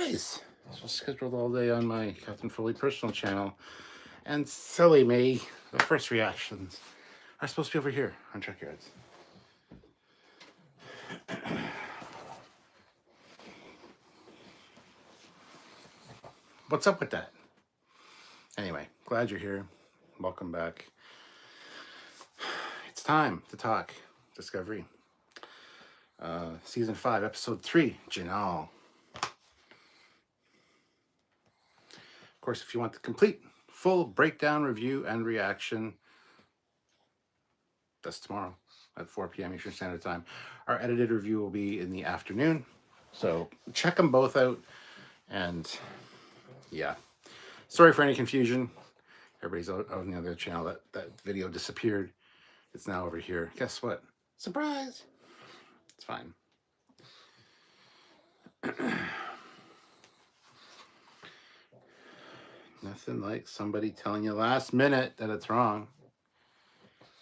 Surprise! This was scheduled all day on my Captain Foley personal channel. And silly me, the first reactions are supposed to be over here on Trekyards. What's up with that? Anyway, glad you're here. Welcome back. It's time to talk Discovery. Season 5, Episode 3, Janaal. Of course, if you want the complete, full breakdown, review, and reaction, that's tomorrow at 4 p.m. Eastern Standard Time. Our edited review will be in the afternoon. So check them both out. And yeah, sorry for any confusion. Everybody's out on the other channel. That video disappeared. It's now over here. Guess what? Surprise! It's fine. Nothing like somebody telling you last minute that it's wrong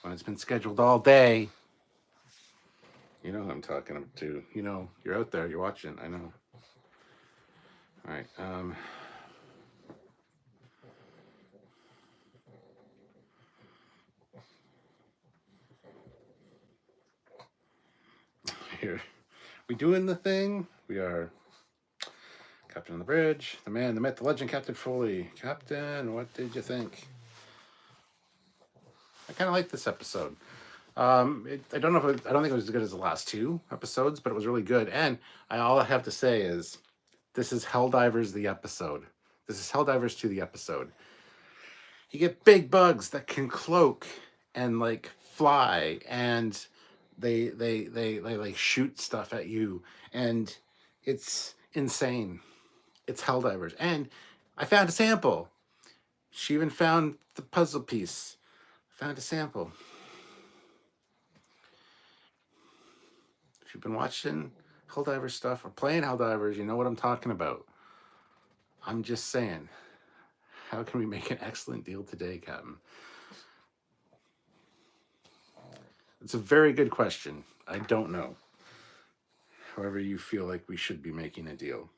when it's been scheduled all day. You know who I'm talking to. You know, you're out there, you're watching. I know. All right. Here. We doing the thing? We are Captain on the Bridge, the man, the myth, the legend, Captain Foley. Captain, what did you think? I kind of like this episode. I don't know if I don't think it was as good as the last two episodes, but it was really good. And all I have to say is, this is Helldivers the episode. This is Helldivers 2 the episode. You get big bugs that can cloak and like fly, and they like shoot stuff at you, and it's insane. It's Helldivers. And I found a sample. She even found the puzzle piece. Found a sample. If you've been watching Helldivers stuff or playing Helldivers, you know what I'm talking about. I'm just saying, how can we make an excellent deal today, Captain? It's a very good question. I don't know. However you feel like we should be making a deal.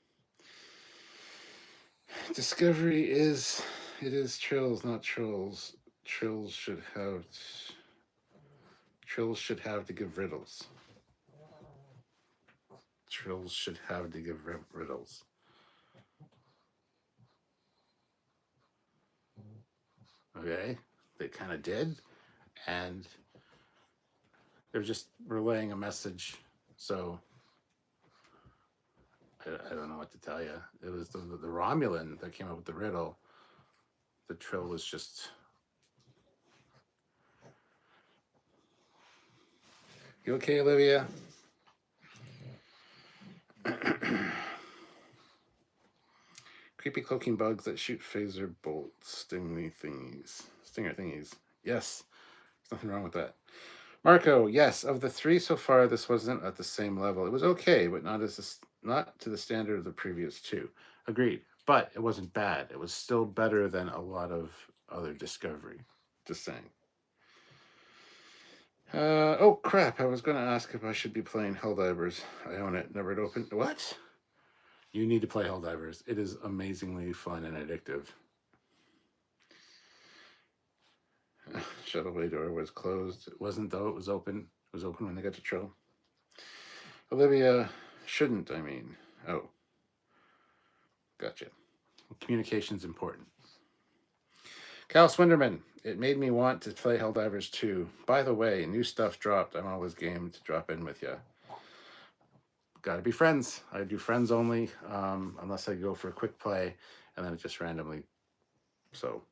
Discovery is Trills, not Trills. Trills should have to give riddles. Trills should have to give riddles. Okay, they kind of did, and they're just relaying a message. So I don't know what to tell you. It was the Romulan that came up with the riddle. The Trill was just. You okay, Olivia? Creepy cloaking bugs that shoot phaser bolts, stinger thingies. Yes, there's nothing wrong with that. Marco, yes, of the three so far, this wasn't at the same level. It was okay, but not to the standard of the previous two. Agreed, but it wasn't bad. It was still better than a lot of other Discovery. Just saying. Oh crap! I was going to ask if I should be playing Helldivers. I own it. Never had opened. What? You need to play Helldivers. It is amazingly fun and addictive. Shuttle bay door was closed. It wasn't, though. It was open. It was open when they got to Trill. Olivia shouldn't, I mean. Oh. Gotcha. Communication's important. Cal Swinderman. It made me want to play Helldivers 2. By the way, new stuff dropped. I'm always game to drop in with you. Gotta be friends. I do friends only, unless I go for a quick play, and then it just randomly. So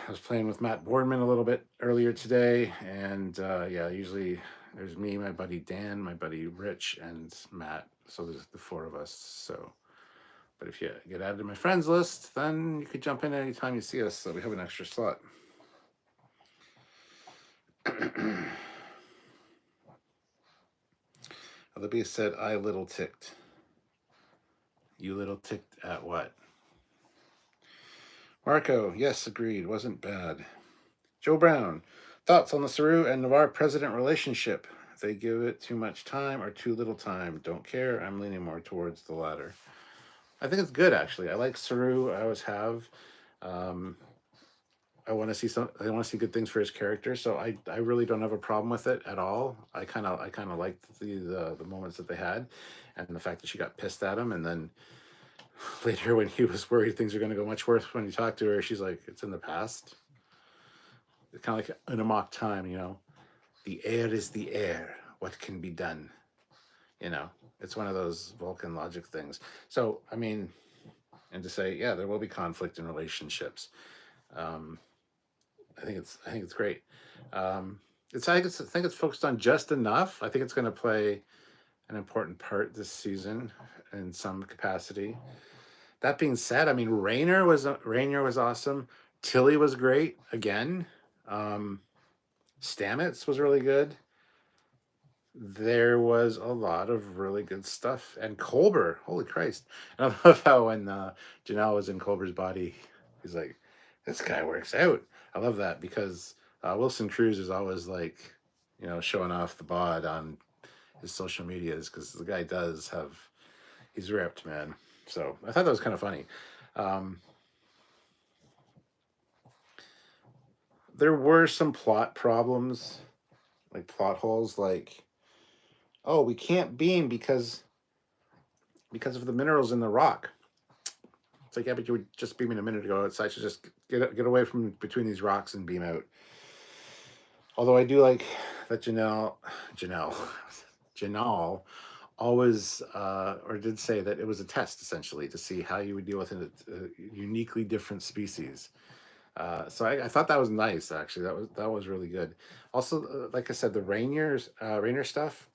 I was playing with Matt Boardman a little bit earlier today, and yeah, usually there's me, my buddy Dan, my buddy Rich, and Matt. So there's the four of us. So, but if you get added to my friends list, then you could jump in anytime you see us. So we have an extra slot. Olivia said, I little ticked. You little ticked at what? Marco, yes, agreed. Wasn't bad. Joe Brown, thoughts on the Saru and Navarre president relationship? they give it too much time or too little time. Don't care. I'm leaning more towards the latter. I think it's good, actually. I like Saru. I always have. Um, I want to see I want to see good things for his character, so I really don't have a problem with it at all. I kind of liked the moments that they had, and the fact that she got pissed at him, and then later when he was worried things are going to go much worse when you talk to her, she's like, "It's in the past." It's kind of like in a mock time, you know. The air is the air. What can be done? You know, it's one of those Vulcan logic things. So I mean, and to say, yeah, there will be conflict in relationships. Um, I think it's great. I think it's focused on just enough. I think it's going to play an important part this season in some capacity. That being said, I mean, Rainier was awesome. Tilly was great again. Um, Stamets was really good. There was a lot of really good stuff, and Colbert, holy Christ! And I love how when Janaal was in Colbert's body, he's like, "This guy works out." I love that because Wilson Cruz is always like, you know, showing off the bod on his social medias because the guy does have, he's ripped, man. So I thought that was kind of funny. Um, there were some plot problems, like plot holes, like, oh, we can't beam because of the minerals in the rock. It's like, yeah, but you were just beaming a minute ago. It's I should just get away from between these rocks and beam out. Although I do like that Janelle, Janaal always or did say that it was a test essentially to see how you would deal with a uniquely different species. So I thought that was nice. Actually, that was really good. Also, like I said, the Rainier stuff.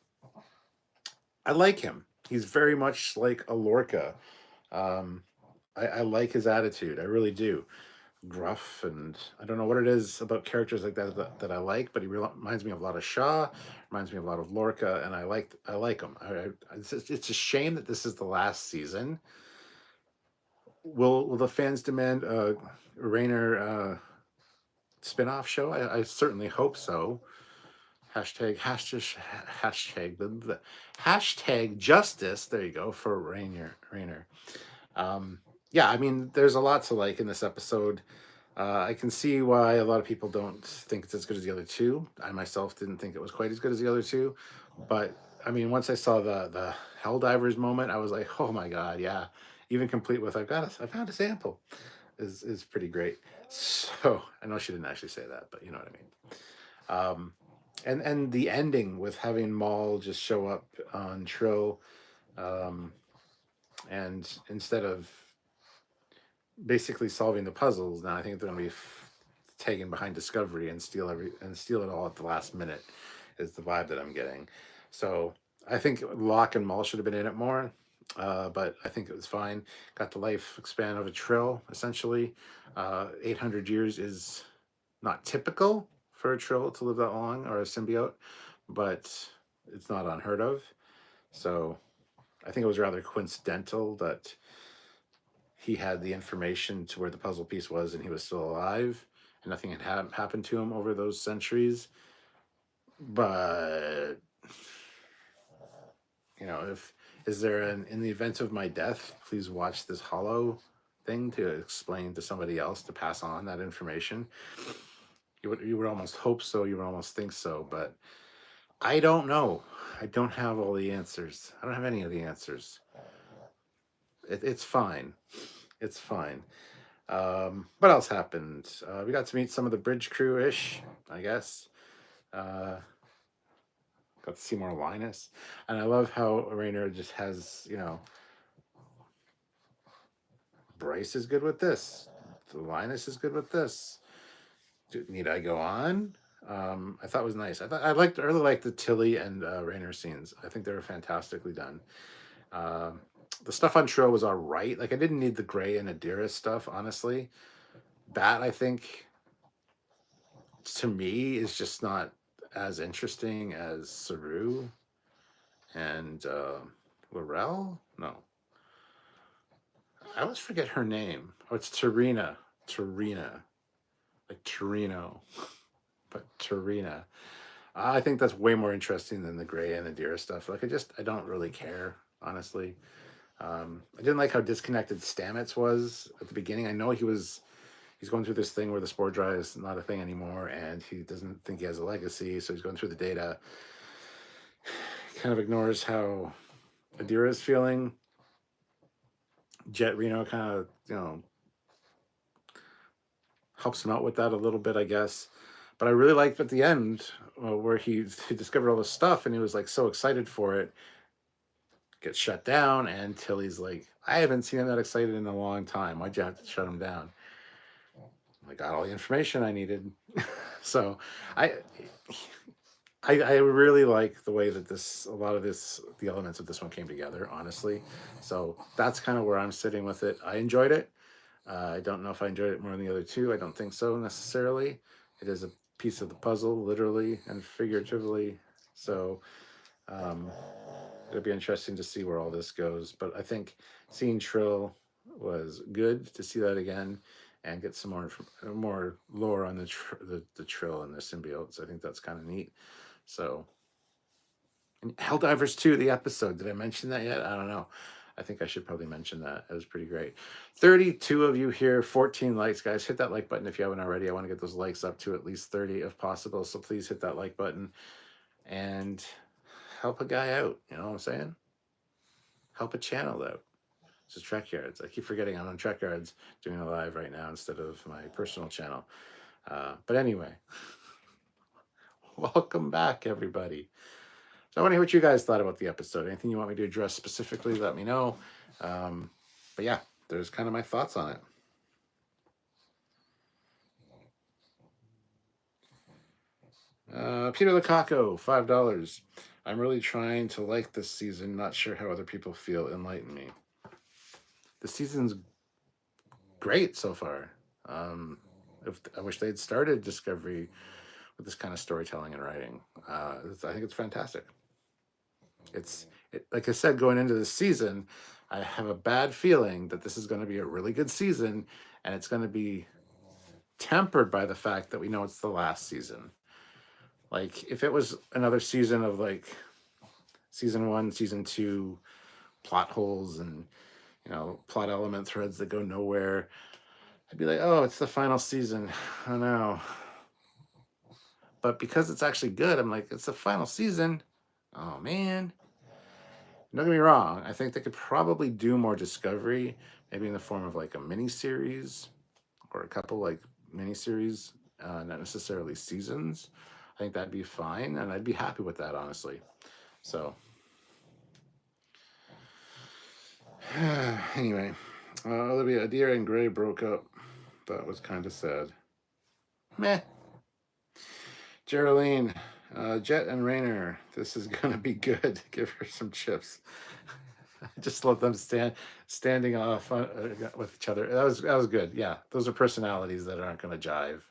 I like him. He's very much like a Lorca. Um, I like his attitude. I really do. Gruff, and I don't know what it is about characters like that I like, but he reminds me of a lot of Shaw, reminds me of a lot of Lorca, and I like him. It's a shame that this is the last season. Will the fans demand a Rayner spin-off show? I certainly hope so. Hashtag justice. There you go for Rayner. Um, yeah, I mean, there's a lot to like in this episode. I can see why a lot of people don't think it's as good as the other two. I myself didn't think it was quite as good as the other two, but I mean, once I saw the Helldivers moment, I was like, oh my god, yeah. Even complete with I found a sample, is pretty great. So I know she didn't actually say that, but you know what I mean. And the ending with having Maul just show up on Trill, um, and instead of basically solving the puzzles, now I think they're going to be taken behind Discovery and steal it all at the last minute. Is the vibe that I'm getting. So I think Locke and Maul should have been in it more, but I think it was fine. Got the life expand of a Trill essentially. 800 years is not typical for a Trill to live that long, or a symbiote, but it's not unheard of. So I think it was rather coincidental that he had the information to where the puzzle piece was and he was still alive and nothing had happened to him over those centuries. But, you know, if is there an in the event of my death, please watch this hollow thing to explain to somebody else to pass on that information. You would almost hope so, you would almost think so, but I don't know. I don't have all the answers. I don't have any of the answers. It's fine. It's fine. What else happened? We got to meet some of the bridge crew-ish, I guess. Got to see more Linus. And I love how Raynor just has, you know, Bryce is good with this. Linus is good with this. Need I go on? I thought it was nice. I really liked the Tilly and Raynor scenes. I think they were fantastically done. The stuff on Trill was all right. Like, I didn't need the Gray and Adira stuff, honestly. That, I think, to me, is just not as interesting as Saru and Laurel. No, I always forget her name. Oh, it's Tarina, like Torino, but Tarina. I think that's way more interesting than the Gray and Adira stuff. Like, I don't really care, honestly. I didn't like how disconnected Stamets was at the beginning. I know he's going through this thing where the spore drive is not a thing anymore, and he doesn't think he has a legacy, so he's going through the data. Kind of ignores how Adira is feeling. Jet Reno kind of, helps him out with that a little bit, I guess. But I really liked at the end where he discovered all this stuff and he was like so excited for it. Gets shut down, and Tilly's like, I haven't seen him that excited in a long time. Why'd you have to shut him down? I got all the information I needed. So I really like the way that the elements of this one came together, honestly. So that's kind of where I'm sitting with it. I enjoyed it. I don't know if I enjoyed it more than the other two. I don't think so necessarily. It is a piece of the puzzle, literally and figuratively. So it'll be interesting to see where all this goes. But I think seeing Trill was good to see that again and get some more lore on the Trill and the symbiotes. I think that's kind of neat. So, and Helldivers 2, the episode. Did I mention that yet? I don't know. I think I should probably mention that. It was pretty great. 32 of you here, 14 likes, guys. Hit that like button if you haven't already. I want to get those likes up to at least 30 if possible. So please hit that like button and help a guy out. You know what I'm saying? Help a channel out. This is Trekyards. I keep forgetting I'm on Trekyards doing a live right now instead of my personal channel. But anyway, welcome back, everybody. So I want to hear what you guys thought about the episode. Anything you want me to address specifically, let me know. But yeah, there's kind of my thoughts on it. Peter Lukaku, $5. I'm really trying to like this season. Not sure how other people feel. Enlighten me. The season's great so far. I wish they'd started Discovery with this kind of storytelling and writing. I think it's fantastic. Like I said, going into this season, I have a bad feeling that this is going to be a really good season, and it's going to be tempered by the fact that we know it's the last season. Like, if it was another season of like season 1, season 2 plot holes and plot element threads that go nowhere, I'd be like, oh, it's the final season. I don't know. But because it's actually good, I'm like, it's the final season. Oh man. Don't get me wrong. I think they could probably do more Discovery, maybe in the form of like a mini series or a couple like mini series, not necessarily seasons. I think that'd be fine, and I'd be happy with that, honestly. So anyway, Olivia, Adira and Gray broke up. That was kind of sad. Meh. Geraldine, Jet and Raynor, this is gonna be good. Give her some chips. Just let them standing off with each other. That was good. Yeah, those are personalities that aren't going to jive,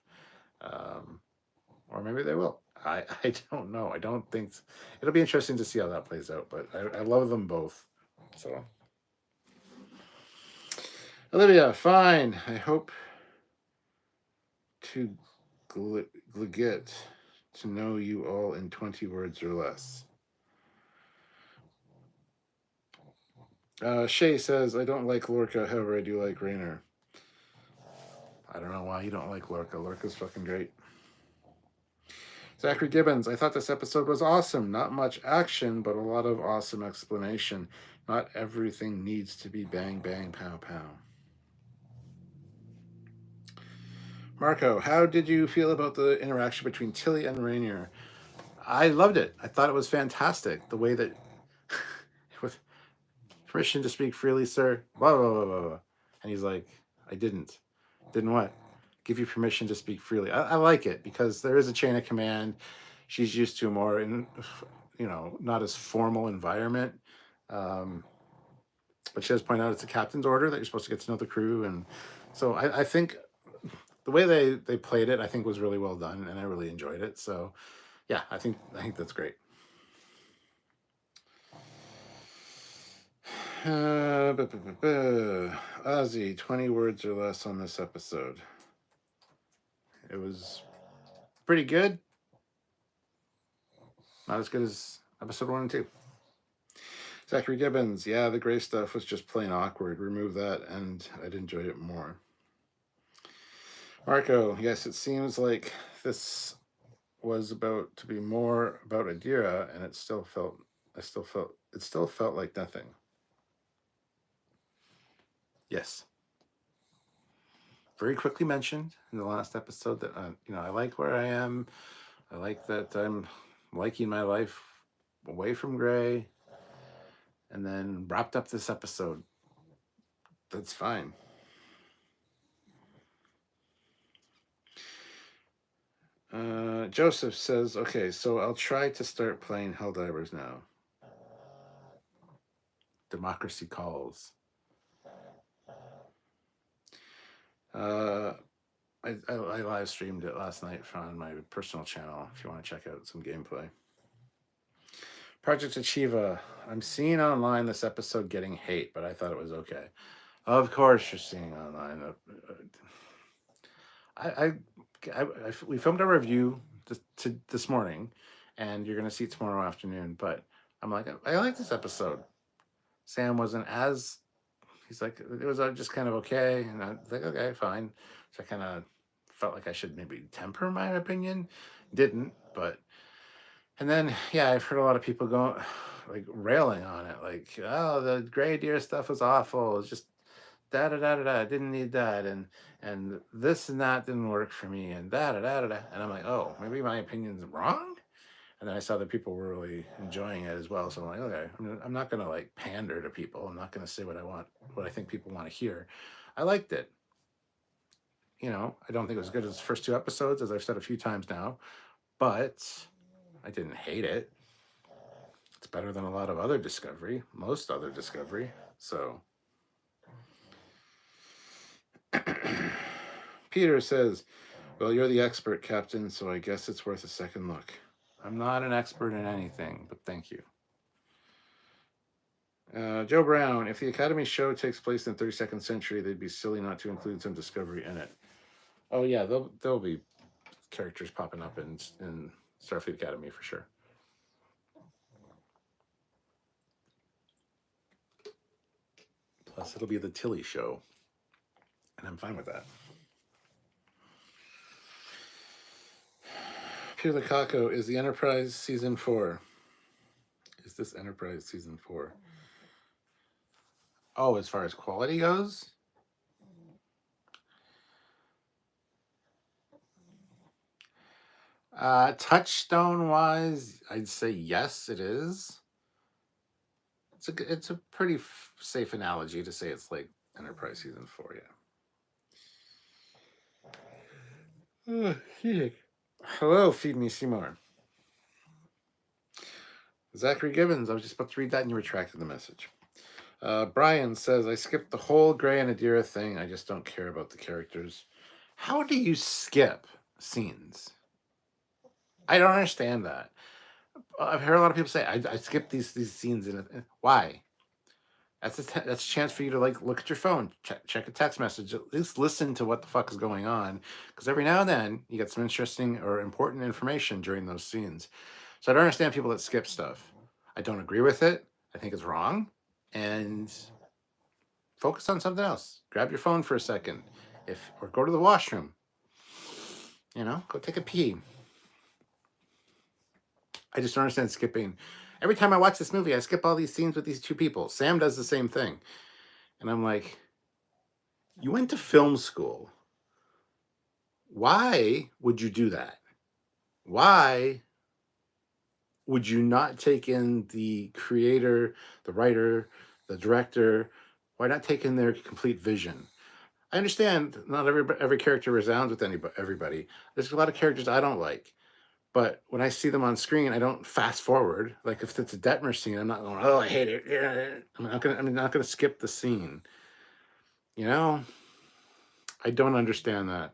or maybe they will. I don't know. I don't think it'll be interesting to see how that plays out. But I love them both. So Olivia, fine. I hope to get to know you all in 20 words or less. Shay says, I don't like Lorca, however I do like Raynor. I don't know why you don't like Lorca. Lorca's fucking great. Zachary Gibbons, I thought this episode was awesome. Not much action, but a lot of awesome explanation. Not everything needs to be bang, bang, pow, pow. Marco, how did you feel about the interaction between Tilly and Raynor? I loved it. I thought it was fantastic. The way that with permission to speak freely, sir. Blah, blah, blah, blah, blah. And he's like, I didn't. Didn't what? Give you permission to speak freely. I like it because there is a chain of command. She's used to a more, not as formal environment. But she does point out it's a captain's order that you're supposed to get to know the crew. And so I think the way they played it, I think was really well done, and I really enjoyed it. So yeah, I think that's great. Ozzy, 20 words or less on this episode. It was pretty good. Not as good as episode 1 and 2. Zachary Gibbons, yeah, the gray stuff was just plain awkward. Remove that and I'd enjoy it more. Marco, yes, it seems like this was about to be more about Adira, and it still felt like nothing. Yes. Very quickly mentioned in the last episode that I like where I am. I like that I'm liking my life away from gray, and then wrapped up this episode. That's fine. Joseph says, okay, so I'll try to start playing Helldivers now. Democracy calls. I live streamed it last night on my personal channel if you want to check out some gameplay. Project Achieva. I'm seeing online this episode getting hate, but I thought it was okay. Of course you're seeing online. We filmed a review this morning, and you're going to see it tomorrow afternoon, but I'm like, I like this episode. Sam wasn't as... He's like, it was just kind of okay. And I was like, okay, fine. So I kind of felt like I should maybe temper my opinion. Didn't, but... And then, yeah, I've heard a lot of people go, like, railing on it. Like, oh, the gray deer stuff was awful. It's just da-da-da-da-da. I didn't need that. And this and that didn't work for me. And da-da-da-da-da. And I'm like, oh, maybe my opinion's wrong? And then I saw that people were really enjoying it as well. So I'm like, okay, I'm not going to like pander to people. I'm not going to say what I think people want to hear. I liked it. I don't think it was as good as the first 2 episodes, as I've said a few times now, but I didn't hate it. It's better than a lot of other Discovery, most other Discovery. So Peter says, well, you're the expert, Captain, so I guess it's worth a second look. I'm not an expert in anything, but thank you. Joe Brown, if the Academy show takes place in the 32nd century, they'd be silly not to include some Discovery in it. Oh yeah, there'll be characters popping up in Starfleet Academy for sure. Plus, it'll be the Tilly show, and I'm fine with that. Peter Lukaku, is the Enterprise season 4? Is this Enterprise season 4? Oh, as far as quality goes? Touchstone-wise, I'd say yes, it is. It's a pretty safe analogy to say it's like Enterprise season 4, yeah. Hello, Feed Me Seymour. Zachary Gibbons, I was just about to read that and you retracted the message. Brian says, I skipped the whole Gray and Adira thing. I just don't care about the characters. How do you skip scenes? I don't understand that. I've heard a lot of people say, I skipped these scenes. Why? That's a chance for you to like look at your phone, check a text message, at least listen to what the fuck is going on. Because every now and then you get some interesting or important information during those scenes. So I don't understand people that skip stuff. I don't agree with it. I think it's wrong. And focus on something else. Grab your phone for a second, or go to the washroom. Go take a pee. I just don't understand skipping. Every time I watch this movie, I skip all these scenes with these 2 people. Sam does the same thing. And I'm like, you went to film school. Why would you do that? Why would you not take in the creator, the writer, the director? Why not take in their complete vision? I understand not every character resounds with everybody. There's a lot of characters I don't like. But when I see them on screen, I don't fast forward. Like if it's a Detmer scene, I'm not going, oh, I hate it. I'm not gonna skip the scene. I don't understand that.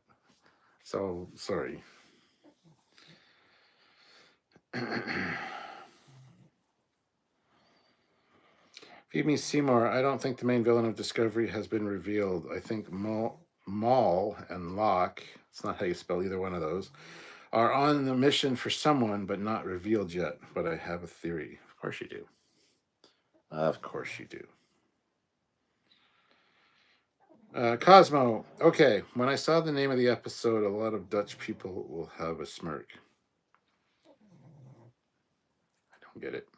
So sorry. Feed Me Seymour, I don't think the main villain of Discovery has been revealed. I think Maul and Locke, it's not how you spell either one of those, are on the mission for someone, but not revealed yet. But I have a theory. Of course you do. Of course you do. Cosmo. Okay, when I saw the name of the episode, a lot of Dutch people will have a smirk. I don't get it.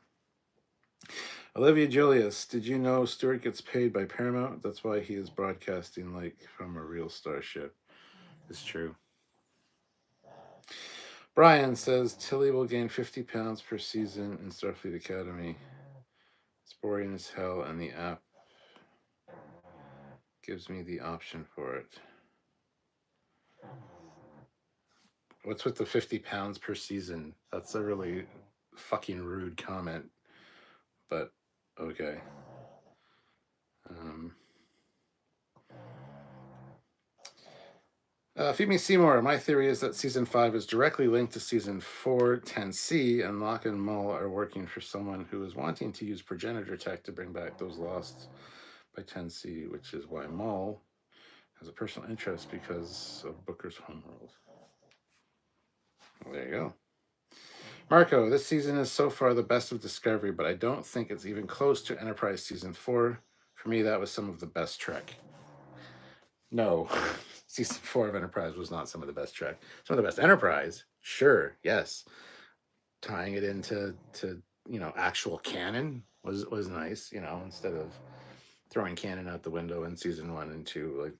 Olivia Julius, did you know Stewart gets paid by Paramount? That's why he is broadcasting like from a real starship. It's true. Brian says Tilly will gain 50 pounds per season in Starfleet Academy. It's boring as hell, and the app gives me the option for it. What's with the 50 pounds per season? That's a really fucking rude comment. But, okay. Phoebe Seymour, my theory is that season 5 is directly linked to season 4, 10C, and Locke and Mull are working for someone who is wanting to use progenitor tech to bring back those lost by 10C, which is why Mull has a personal interest because of Booker's homeworld. Well, there you go. Marco, this season is so far the best of Discovery, but I don't think it's even close to Enterprise season 4. For me, that was some of the best Trek. No, season 4 of Enterprise was not some of the best Trek. Some of the best Enterprise, sure, yes. Tying it into actual canon was nice, instead of throwing canon out the window in season 1 and 2, like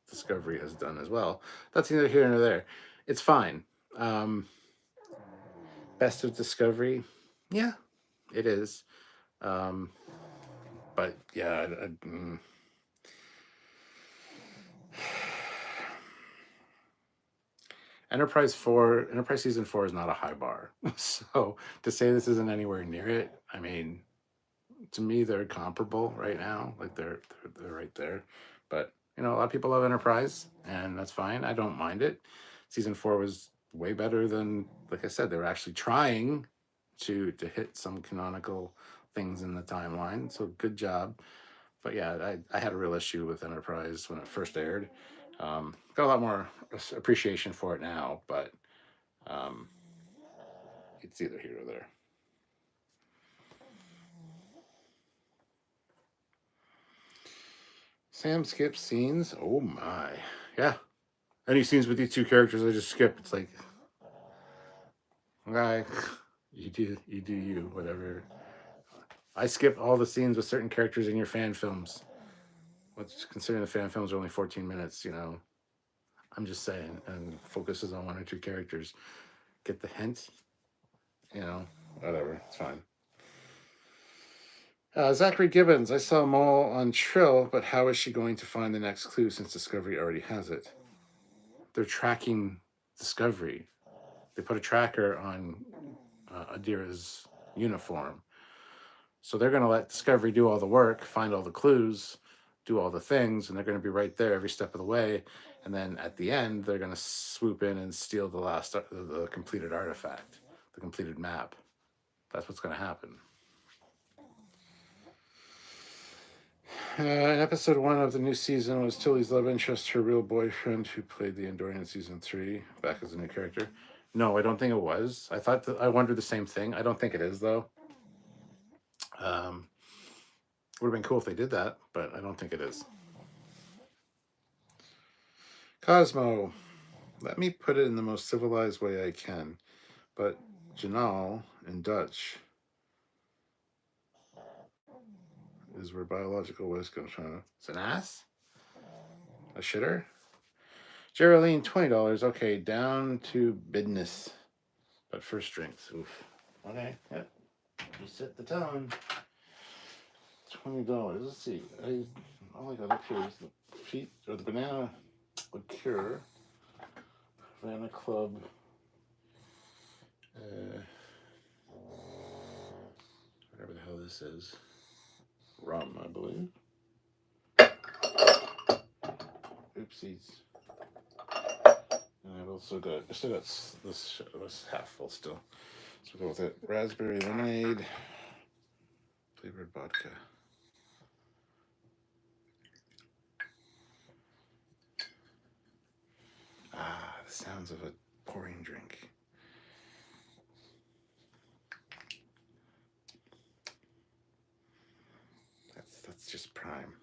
Discovery has done as well. That's neither here nor there. It's fine. Best of Discovery, yeah, it is. But yeah, Enterprise season 4 is not a high bar. So to say this isn't anywhere near it, I mean, to me they're comparable right now. Like they're right there. But a lot of people love Enterprise, and that's fine. I don't mind it. Season 4 was way better than, like I said, they were actually trying to hit some canonical things in the timeline. So good job. But yeah, I had a real issue with Enterprise when it first aired. Got a lot more appreciation for it now, but it's either here or there. Sam skips scenes. Oh my, yeah. Any scenes with these two characters, I just skip. It's like, okay, you do you, whatever. I skip all the scenes with certain characters in your fan films. What's considering the fan films are only 14 minutes, I'm just saying, and focuses on 1 or 2 characters. Get the hint, whatever, it's fine. Zachary Gibbons, I saw Maul on Trill, but how is she going to find the next clue since Discovery already has it? They're tracking Discovery. They put a tracker on Adira's uniform. So they're going to let Discovery do all the work, find all the clues, do all the things, and they're going to be right there every step of the way. And then at the end, they're going to swoop in and steal the completed artifact, the completed map. That's what's going to happen. In episode 1 of the new season was Tilly's love interest, her real boyfriend who played the Andorian in season 3, back as a new character. No, I don't think it was. I wondered the same thing. I don't think it is, though. Would have been cool if they did that, but I don't think it is. Cosmo, let me put it in the most civilized way I can, but Janaal in Dutch is where biological waste comes from. It's an ass? A shitter? Geraldine, $20. Okay, down to business. But first drinks. Oof. Okay, yep. You set the tone. $20. Let's see. All I got up here is the banana liqueur. Havana Club. Whatever the hell this is. Rum, I believe. Oopsies. And I've also got, this half full still. So we'll go with it. Raspberry lemonade, flavored vodka. Ah, the sounds of a pouring drink. That's just prime.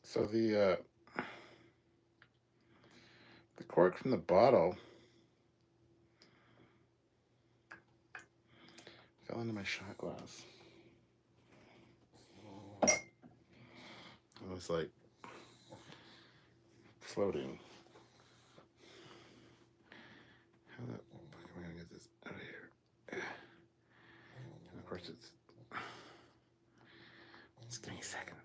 So the cork from the bottle fell into my shot glass. It was like floating. How the fuck am I gonna get this out of here? And of course it's. Just give me a second.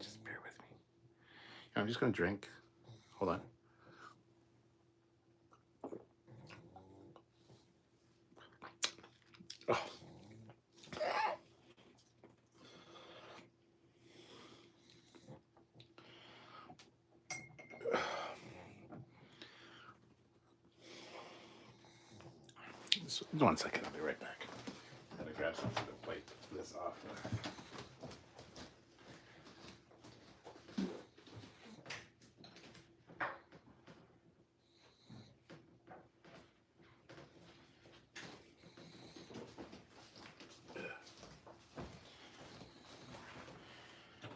Just bear with me. I'm just gonna drink. Hold on. Oh. Just 1 second, I'll be right back. I'm gonna grab something to plate this off.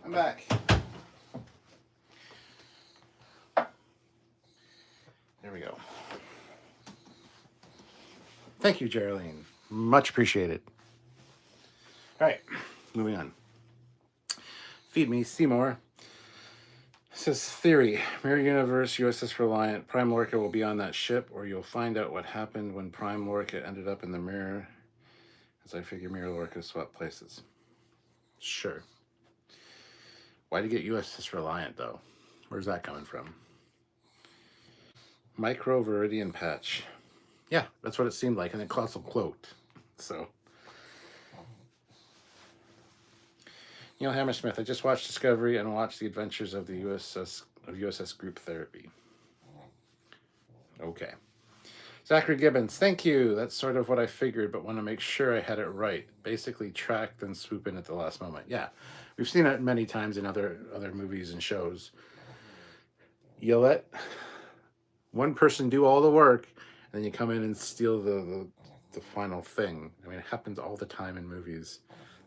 I'm back. There we go. Thank you, Geraldine. Much appreciated. All right, moving on. Feed Me, Seymour. Says theory, Mirror Universe, USS Reliant, Prime Lorca will be on that ship, or you'll find out what happened when Prime Lorca ended up in the mirror, as I figure Mirror Lorca swapped places. Sure. Why'd you get USS Reliant, though? Where's that coming from? Micro Viridian Patch. Yeah, that's what it seemed like, and then Colossal Quote. So. Neil Hammersmith, I just watched Discovery and watched the adventures of the USS Group Therapy. Okay. Zachary Gibbons, thank you. That's sort of what I figured, but want to make sure I had it right. Basically track, then swoop in at the last moment. Yeah, we've seen it many times in other movies and shows. You let one person do all the work, and then you come in and steal the final thing. I mean, it happens all the time in movies.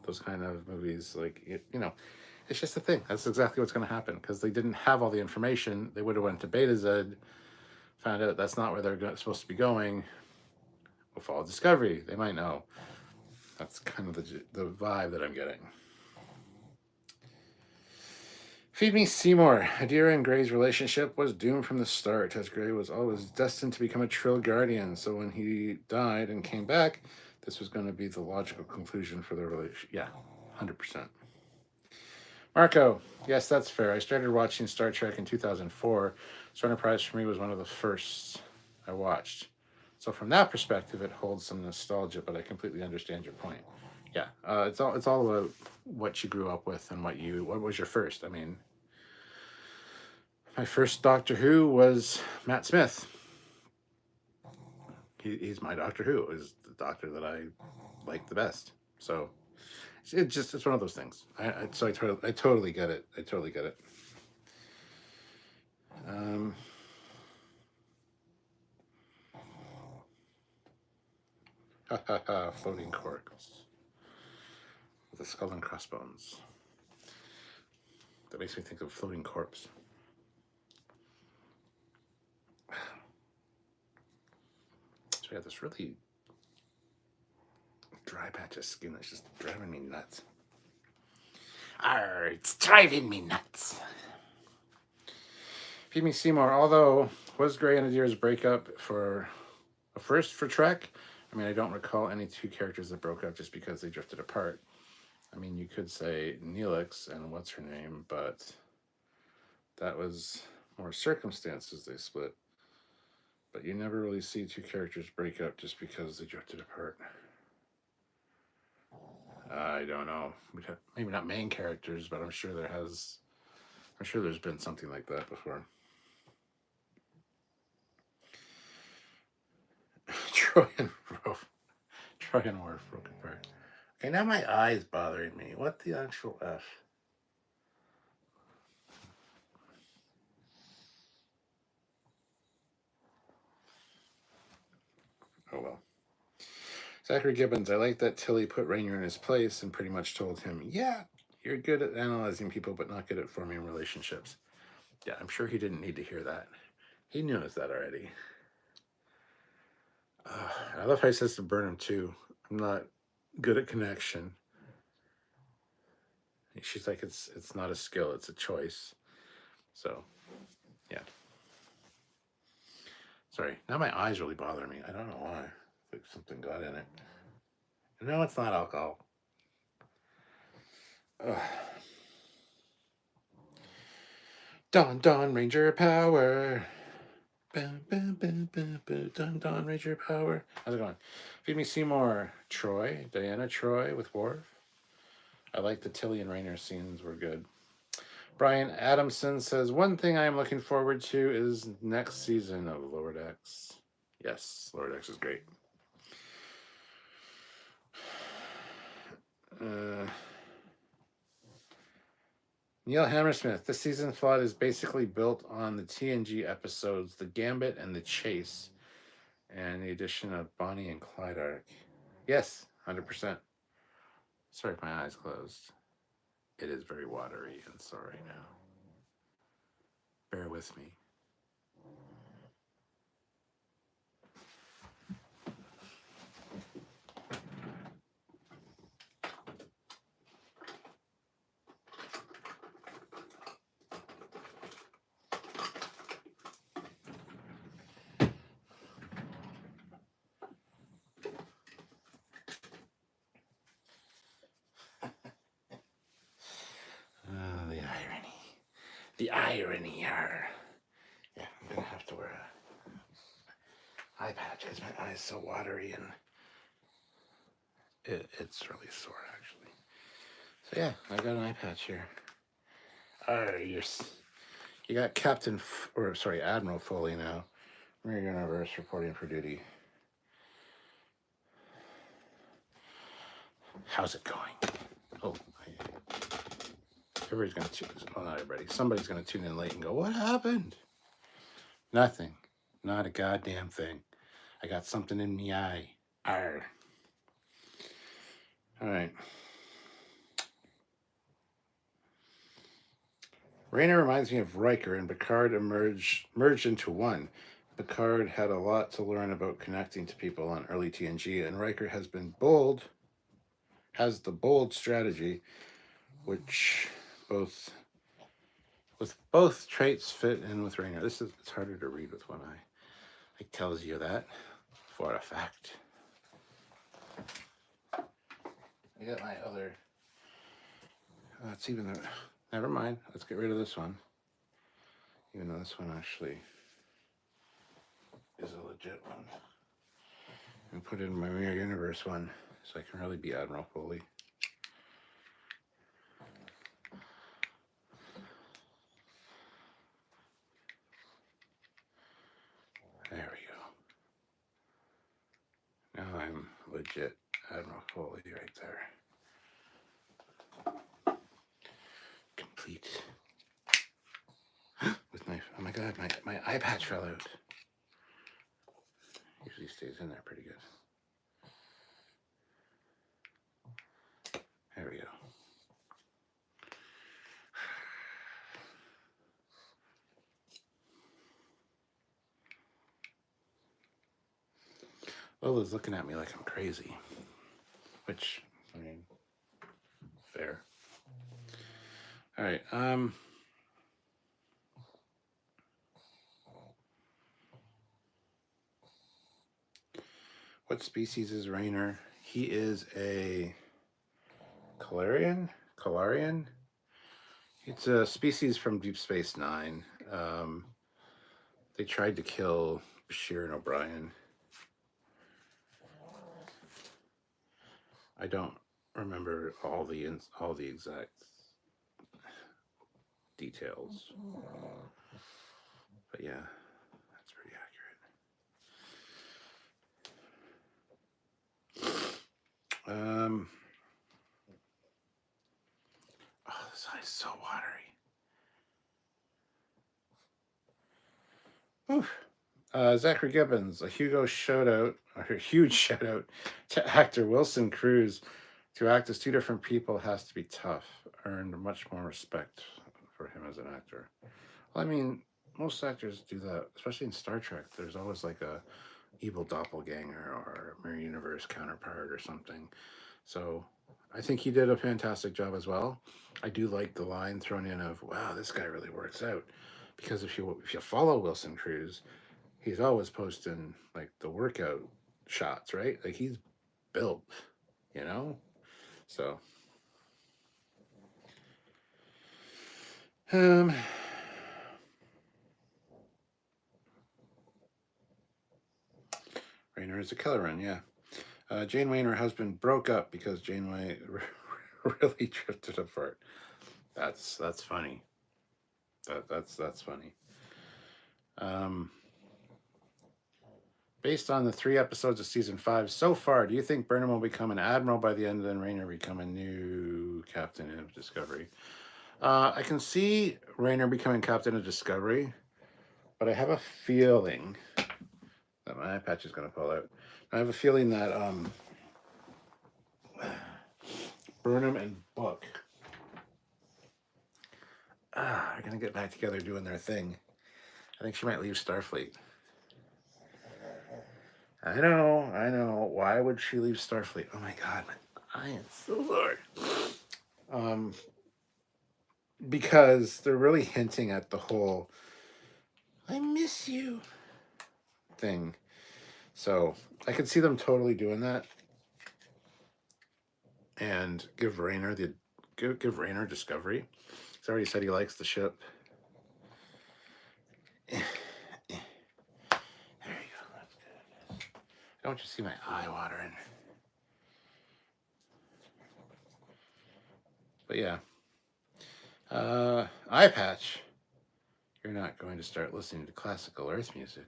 Those kind of movies, like, you know, it's just a thing. That's exactly what's going to happen, because they didn't have all the information. They would have went to Beta Z, found out that's not where they're supposed to be going. We'll follow Discovery. They might know. That's kind of the vibe that I'm getting. Feed Me Seymour. Adira and Gray's relationship was doomed from the start, as Gray was always destined to become a Trekyardian. So when he died and came back, this was going to be the logical conclusion for the relationship. Yeah, 100%. Marco, yes, that's fair. I started watching Star Trek in 2004. So Enterprise for me was one of the first I watched. So from that perspective, it holds some nostalgia, but I completely understand your point. Yeah, it's all about what you grew up with and what was your first. I mean, my first Doctor Who was Matt Smith. He's my Doctor Who. Is the Doctor that I like the best. So it's one of those things. I totally get it. I totally get it. Floating corks with a skull and crossbones. That makes me think of Floating Corpse. So we have this really dry patch of skin that's just driving me nuts. Arr, it's driving me nuts. Feed Me Seymour, although was Gray and Adira's breakup for a first for Trek? I mean, I don't recall any two characters that broke up just because they drifted apart. I mean, you could say Neelix and what's her name, but that was more circumstances they split. But you never really see two characters break up just because they drifted apart. I don't know. Maybe not main characters, but I'm sure there's been something like that before. Troy and Worf broke apart. Okay, now my eye's bothering me. What the actual F? Oh well. Zachary Gibbons, I like that Tilly put Rainier in his place and pretty much told him, yeah, you're good at analyzing people, but not good at forming relationships. Yeah, I'm sure he didn't need to hear that. He knew that already. I love how he says to Burnham, too. I'm not good at connection. She's like, it's not a skill, it's a choice. So, yeah. Sorry, now my eyes really bother me. I don't know why. Like something got in it. No, it's not alcohol. Ugh. Dawn, Ranger power. Dawn, Ranger power. How's it going? Feed me Seymour. Troy, Diana Troy with Worf. I like the Tilly and Rainer scenes were good. Brian Adamson says, one thing I am looking forward to is next season of Lower Decks. Yes, Lower Decks is great. Neil Hammersmith, this season's plot is basically built on the TNG episodes The Gambit and The Chase, and the addition of Bonnie and Clyde arc. Yes, 100%. Sorry if my eyes closed. It is very watery and sore right now. Bear with me. The irony here. Yeah, I'm gonna have to wear a eye patch because my eye's so watery and it's really sore actually. So yeah, I got an eye patch here. You got Admiral Foley now. Mirror Universe reporting for duty. How's it going? Oh, everybody's gonna tune in. Well, not everybody. Somebody's gonna tune in late and go, "What happened?" Nothing. Not a goddamn thing. I got something in me eye. Arr. All right. Rainer reminds me of Riker and Picard merged into one. Picard had a lot to learn about connecting to people on early TNG, and Riker has the bold strategy, which both traits fit in with Rainer. It's harder to read with one eye. It tells you that for a fact. I got my other. Never mind. Let's get rid of this one. Even though this one actually is a legit one. And put it in my Mirror Universe one so I can really be Admiral Foley. There we go. Now I'm legit Admiral Foley right there. Complete. With my, oh my god, my eye patch fell out. Usually stays in there pretty good. There we go. Lola's looking at me like I'm crazy. Which, I mean, fair. All right. What species is Rainer? He is a Kalarian? It's a species from Deep Space Nine. They tried to kill Bashir and O'Brien. I don't remember all the exact details, but yeah, that's pretty accurate. Oh, this eye's so watery. Zachary Gibbons, a huge shout out to actor Wilson Cruz. To act as two different people has to be tough. Earned much more respect for him as an actor. Well, I mean, most actors do that, especially in Star Trek. There's always like a evil doppelganger or a mirror universe counterpart or something. So I think he did a fantastic job as well. I do like the line thrown in of "Wow, this guy really works out," because if you follow Wilson Cruz, he's always posting like the workout shots, right? Like he's built, you know. So, um, Raynor is a Kelleran, yeah. Janeway and her husband broke up because Janeway really drifted apart. That's funny. That's funny. Based on the 3 episodes of season 5 so far, do you think Burnham will become an admiral by the end and Raynor become a new captain of Discovery? I can see Raynor becoming captain of Discovery, but I have a feeling that my eye patch is going to fall out. I have a feeling that Burnham and Book are going to get back together doing their thing. I think she might leave Starfleet. I know. Why would she leave Starfleet? Oh my God, I am so sorry. Because they're really hinting at the whole "I miss you" thing. So I could see them totally doing that, and give Raynor Discovery. He's already said he likes the ship. There you go. That's good. Don't you see my eye watering? But yeah. Eye patch. You're not going to start listening to classical Earth music.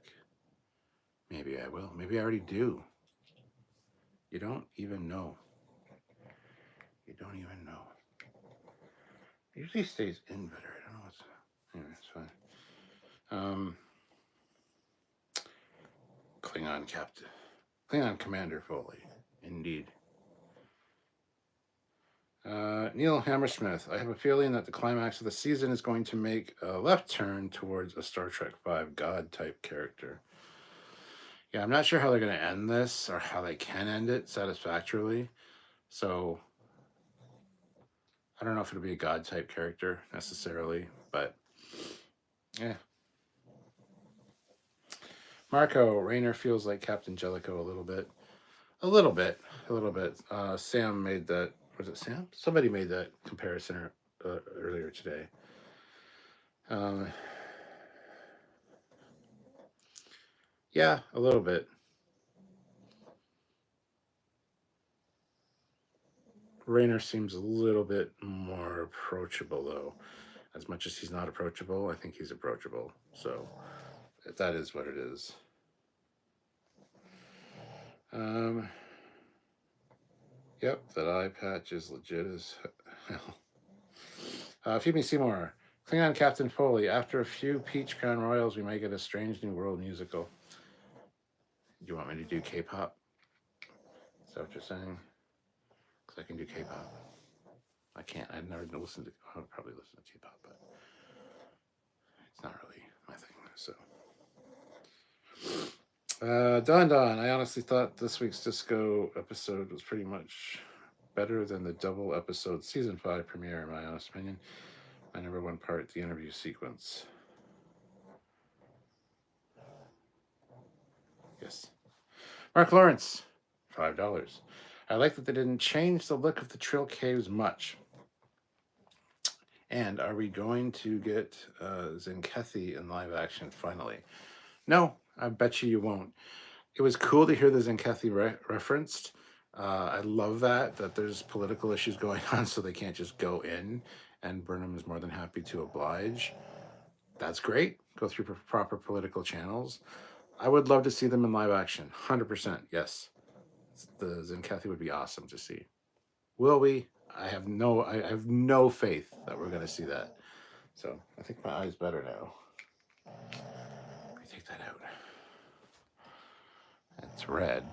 Maybe I will. Maybe I already do. You don't even know. You don't even know. It usually stays in better. I don't know what's. Anyway, it's fine. Klingon Captain. Klingon Commander Foley. Indeed. Neil Hammersmith. I have a feeling that the climax of the season is going to make a left turn towards a Star Trek V God type character. Yeah, I'm not sure how they're going to end this or how they can end it satisfactorily. So I don't know if it'll be a God type character necessarily, but yeah. Marco, Raynor feels like Captain Jellicoe a little bit. A little bit. Sam made that. Was it Sam? Somebody made that comparison earlier today. Yeah, a little bit. Raynor seems a little bit more approachable, though. As much as he's not approachable, I think he's approachable. So that is what it is. Yep, that eye patch is legit as hell. Phoebe Seymour, Klingon Captain Foley. After a few Peach Crown Royals, we may get a Strange New World musical. Do you want me to do K-pop? Is that what you're saying? Because I can do K-pop. I can't. I've never listened to. I would probably listen to K-pop, but it's not really my thing. So, Don. I honestly thought this week's disco episode was pretty much better than the double episode season 5 premiere, in my honest opinion. My number one part, the interview sequence. Yes. Mark Lawrence, $5. I like that they didn't change the look of the Trill caves much. And are we going to get Zenkethi in live action finally? No, I bet you won't. It was cool to hear the Zenkethi referenced. I love that there's political issues going on, so they can't just go in, and Burnham is more than happy to oblige. That's great. Go through proper political channels. I would love to see them in live action. 100%, yes. The Zenkethi would be awesome to see. Will we? I have no faith that we're going to see that. So I think my eye's better now. Let me take that out. It's red.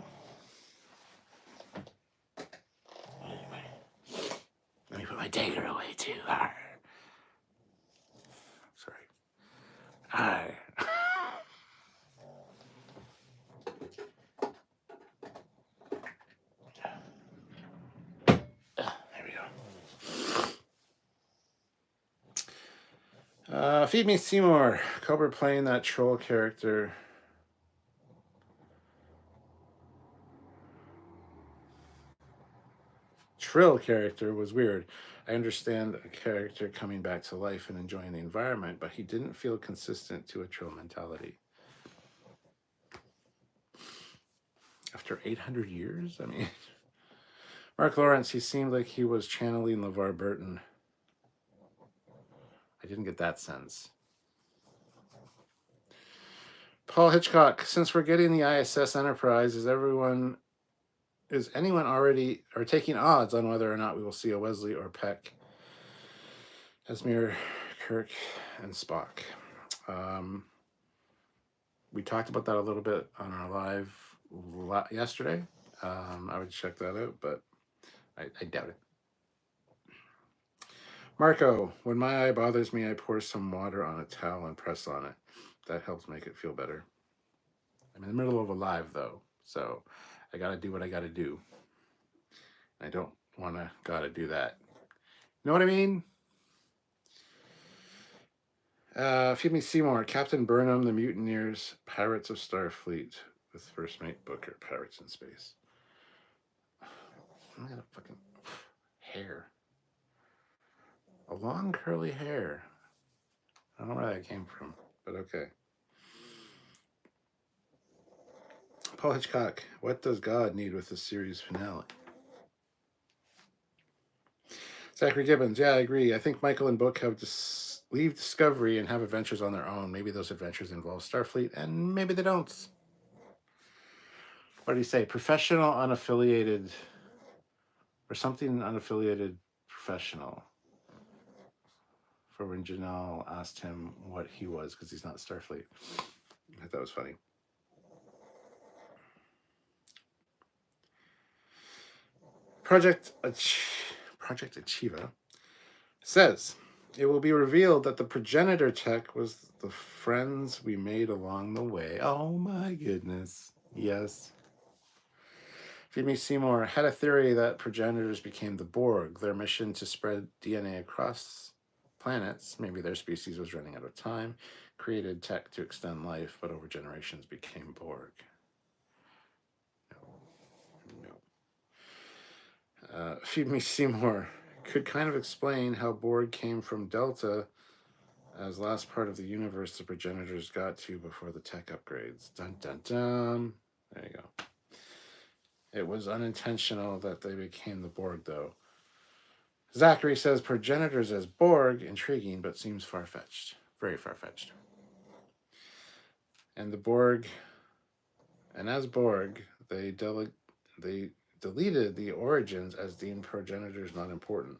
Let me put my dagger away too. Arr. Sorry. Arr. There we go. Feed me Seymour. Cobra playing that troll character. Trill character was weird. I understand a character coming back to life and enjoying the environment, but he didn't feel consistent to a Trill mentality. After 800 years? I mean, Mark Lawrence, he seemed like he was channeling LeVar Burton. I didn't get that sense. Paul Hitchcock, since we're getting the ISS Enterprise, is anyone already or taking odds on whether or not we will see a Wesley or Peck, Esmir, Kirk, and Spock? We talked about that a little bit on our live yesterday. I would check that out, but I doubt it. Marco, when my eye bothers me, I pour some water on a towel and press on it. That helps make it feel better. I'm in the middle of a live, though, so I got to do what I got to do. I don't want to gotta do that. You know what I mean? Feed me Seymour. Captain Burnham, the Mutineers, Pirates of Starfleet, with First Mate Booker, Pirates in Space. I got a fucking hair. A long curly hair. I don't know where that came from, but okay. Paul Hitchcock, what does God need with the series finale? Zachary Gibbons, yeah, I agree. I think Michael and Book have to leave Discovery and have adventures on their own. Maybe those adventures involve Starfleet, and maybe they don't. What do you say? Professional, unaffiliated, or something unaffiliated professional. For when Janaal asked him what he was, because he's not Starfleet. I thought that was funny. Project Achieva says, it will be revealed that the progenitor tech was the friends we made along the way. Oh my goodness. Yes. Feed me Seymour had a theory that progenitors became the Borg. Their mission to spread DNA across planets, maybe their species was running out of time, created tech to extend life, but over generations became Borg. No. Feed me Seymour could kind of explain how Borg came from Delta as last part of the universe the progenitors got to before the tech upgrades. Dun dun dun. There you go. It was unintentional that they became the Borg, though. Zachary says progenitors as Borg, intriguing, but seems far-fetched. Very far-fetched. And the Borg, and as Borg, they deleted the origins as deemed progenitors not important.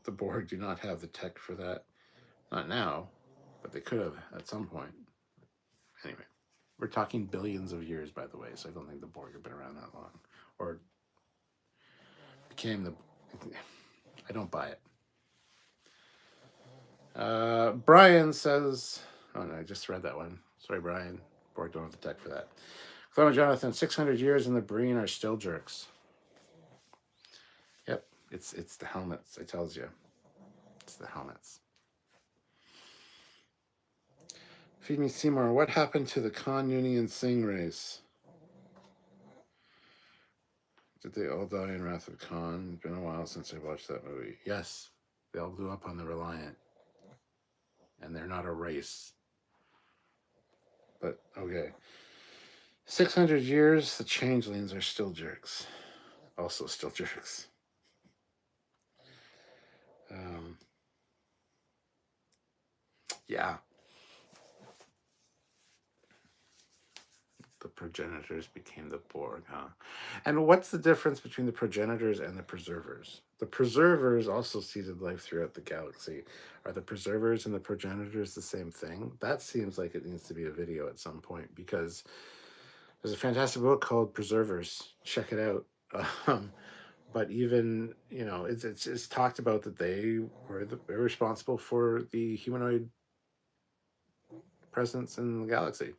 The Borg do not have the tech for that. Not now, but they could have at some point. Anyway, we're talking billions of years, by the way, so I don't think the Borg have been around that long. Or became the... I don't buy it. Brian says... Oh, no, I just read that one. Sorry, Brian. Borg don't have the tech for that. Clone Jonathan, 600 years in the Breen are still jerks. Yep, it's the helmets, I tells you. It's the helmets. Feed me Seymour, what happened to the Khan, Nooney, and Singh race? Did they all die in Wrath of Khan? It's been a while since I watched that movie. Yes, they all blew up on the Reliant. And they're not a race. But, okay. 600 years, the changelings are still jerks. Also still jerks. Yeah. The progenitors became the Borg, huh? And what's the difference between the progenitors and the preservers? The preservers also seeded life throughout the galaxy. Are the preservers and the progenitors the same thing? That seems like it needs to be a video at some point, because there's a fantastic book called Preservers. Check it out. But even, it's talked about that they were responsible for the humanoid presence in the galaxy.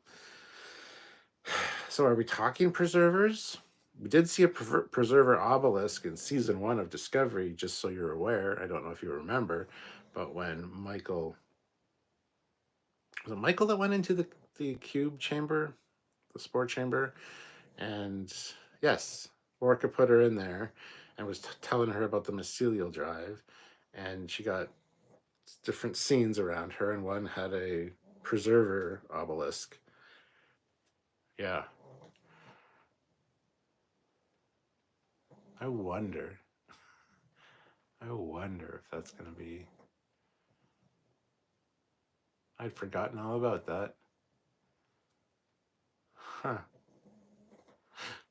So are we talking preservers? We did see a preserver obelisk in season 1 of Discovery, just so you're aware. I don't know if you remember, but when Michael... Was it Michael that went into the cube chamber? The spore chamber? And yes, Orca put her in there and was telling her about the mycelial drive. And she got different scenes around her, and one had a preserver obelisk. Yeah. I wonder if that's going to be... I'd forgotten all about that. Huh.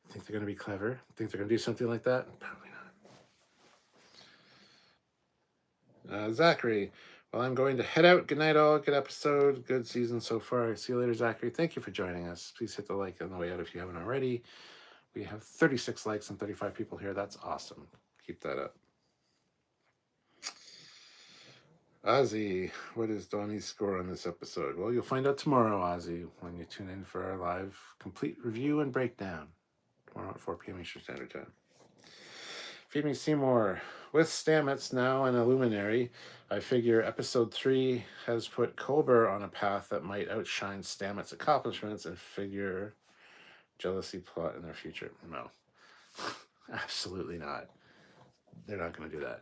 Think they're going to be clever? Think they're going to do something like that? Probably not. Zachary, well, I'm going to head out. Good night, all. Good episode. Good season so far. See you later, Zachary. Thank you for joining us. Please hit the like on the way out if you haven't already. We have 36 likes and 35 people here. That's awesome. Keep that up. Ozzy, what is Donnie's score on this episode? Well, you'll find out tomorrow, Ozzy, when you tune in for our live complete review and breakdown. Tomorrow at 4 p.m. Eastern Standard Time. Feed Me Seymour. With Stamets now an Illuminary, I figure episode 3 has put Culber on a path that might outshine Stamets' accomplishments and figure jealousy plot in their future. No. Absolutely not. They're not going to do that.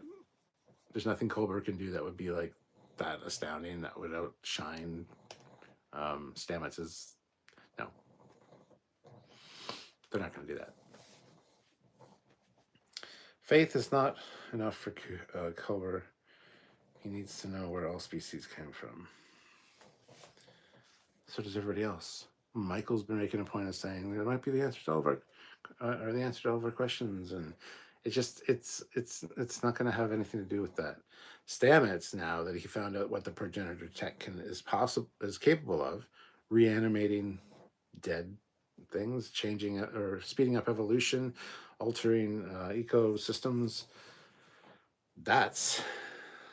There's nothing Culber can do that would be like that astounding, that would outshine Stamets'. No. They're not going to do that. Faith is not enough for Culber. He needs to know where all species came from. So does everybody else. Michael's been making a point of saying it might be the answer to all of our questions, and it's not going to have anything to do with that. Stamets, now that he found out what the progenitor tech is capable of, reanimating dead things, changing or speeding up evolution, altering ecosystems. That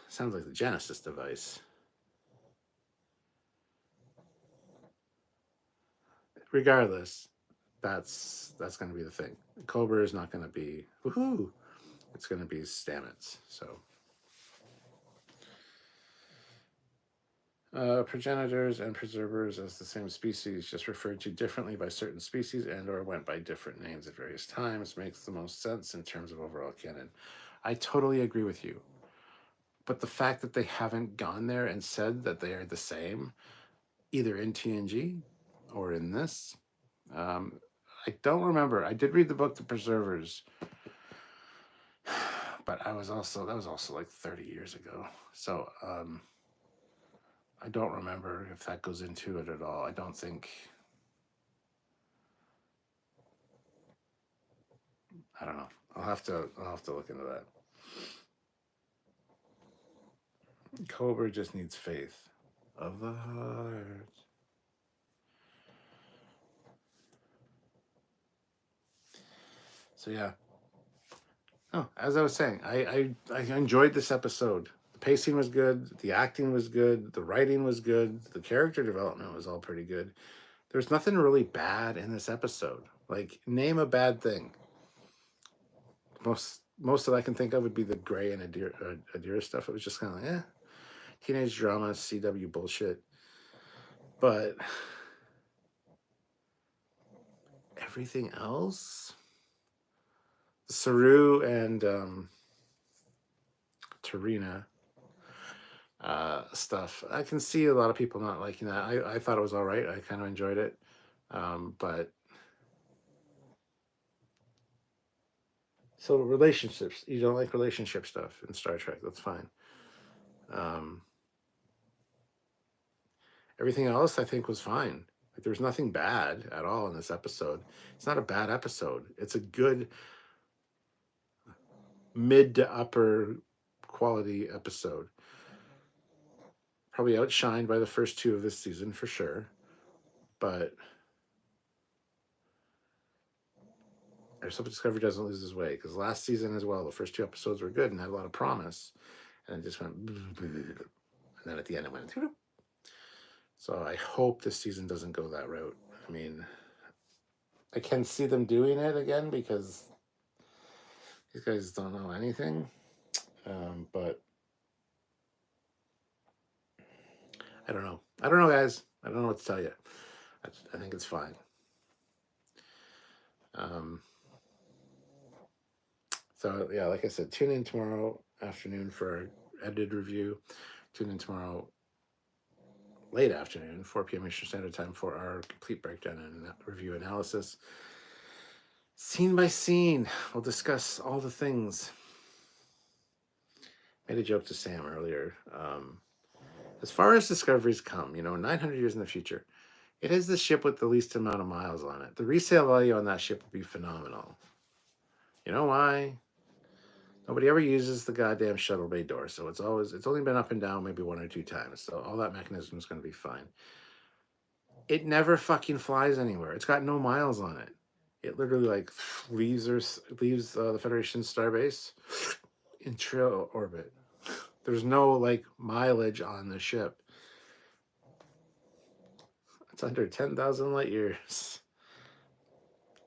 sounds like the Genesis device. Regardless, that's going to be the thing. Cobra is not going to be woohoo. It's going to be Stamets. So progenitors and preservers as the same species, just referred to differently by certain species and or went by different names at various times, makes the most sense in terms of overall canon. I totally agree with you. But the fact that they haven't gone there and said that they are the same, either in TNG or in this, I don't remember. I did read the book The Preservers, but that was also like 30 years ago. So I don't remember if that goes into it at all. I don't think. I don't know. I'll have to look into that. Cobra just needs faith of the heart. So yeah. Oh, as I was saying, I enjoyed this episode. The pacing was good, the acting was good, the writing was good, the character development was all pretty good. There's nothing really bad in this episode. Like, name a bad thing. Most that I can think of would be the Gray and Adira stuff. It was just kind of like, teenage drama, CW bullshit. But everything else, Saru and Tarina stuff, I can see a lot of people not liking that. I thought it was all right. I kind of enjoyed it. But so relationships, you don't like relationship stuff in Star Trek, that's fine. Everything else I think was fine. Like, there's nothing bad at all in this episode. It's not a bad episode. It's a good mid to upper quality episode. Probably outshined by the first two of this season for sure. But I just hope Discovery doesn't lose his way, because last season as well, the first two episodes were good and had a lot of promise. And it just went, and then at the end it went. So I hope this season doesn't go that route. I mean, I can see them doing it again because these guys don't know anything. But I don't know. I don't know, guys. I don't know what to tell you. I think it's fine. So yeah, like I said, tune in tomorrow afternoon for our edited review. Tune in tomorrow late afternoon, 4 p.m. Eastern Standard Time, for our complete breakdown and review analysis. Scene by scene, we'll discuss all the things. Made a joke to Sam earlier. As far as Discoveries come, 900 years in the future, it is the ship with the least amount of miles on it. The resale value on that ship would be phenomenal. You know why? Nobody ever uses the goddamn shuttle bay door, so it's only been up and down maybe 1 or 2 times. So all that mechanism is going to be fine. It never fucking flies anywhere. It's got no miles on it. It literally leaves the Federation starbase in Trill orbit. There's no mileage on the ship. It's under 10,000 light years.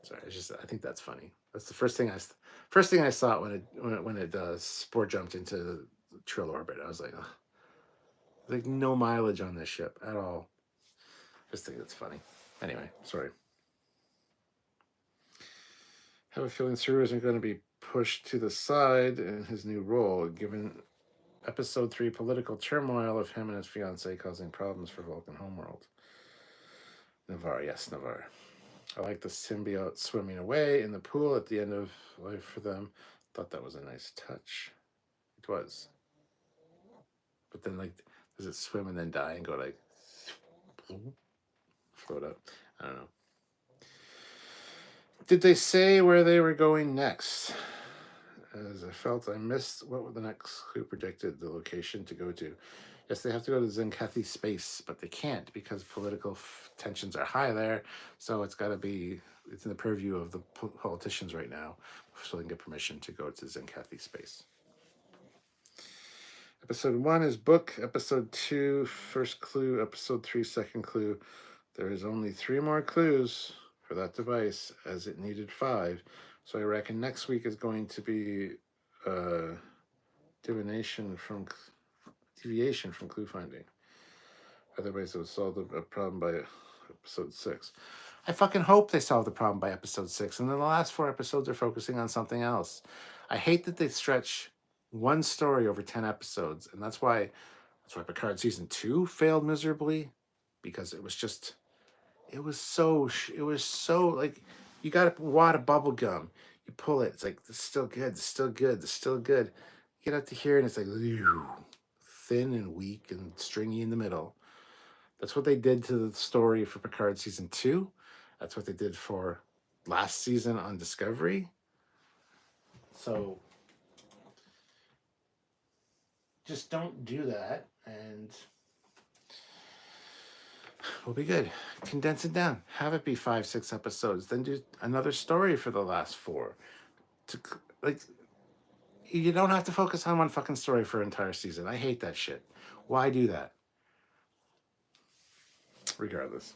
Sorry, I think that's funny. That's the first thing I saw when it spore jumped into the Trill orbit. I was like, oh. No mileage on this ship at all. Just think that's funny. Anyway, sorry. I have a feeling Saru isn't going to be pushed to the side in his new role, given episode 3 political turmoil of him and his fiancée causing problems for Vulcan homeworld. Navarre, yes, Navarre. I like the symbiote swimming away in the pool at the end of life for them. Thought that was a nice touch. It was. But then, does it swim and then die and go float up? I don't know. Did they say where they were going next? As I felt I missed what the next clue predicted the location to go to. Yes, they have to go to Zenkathi space, but they can't because political tensions are high there. So it's in the purview of the politicians right now, so they can get permission to go to Zenkathi space. Episode 1 is book. Episode 2, first clue. Episode 3, second clue. There is only 3 more clues for that device, as it needed 5. So I reckon next week is going to be deviation from clue finding. Otherwise, it would solve the problem by episode 6. I fucking hope they solve the problem by episode 6, and then the last 4 episodes are focusing on something else. I hate that they stretch one story over 10 episodes, and that's why Picard season 2 failed miserably, because it was so you got a wad of bubble gum, you pull it, it's like, it's still good, it's still good, it's still good. You get out to here and it's like thin and weak and stringy in the middle. That's what they did to the story for Picard season 2. That's what they did for last season on Discovery. So just don't do that, and we'll be good. Condense it down. Have it be 5-6 episodes. Then do another story for the last 4. You don't have to focus on one fucking story for an entire season. I hate that shit. Why do that? Regardless.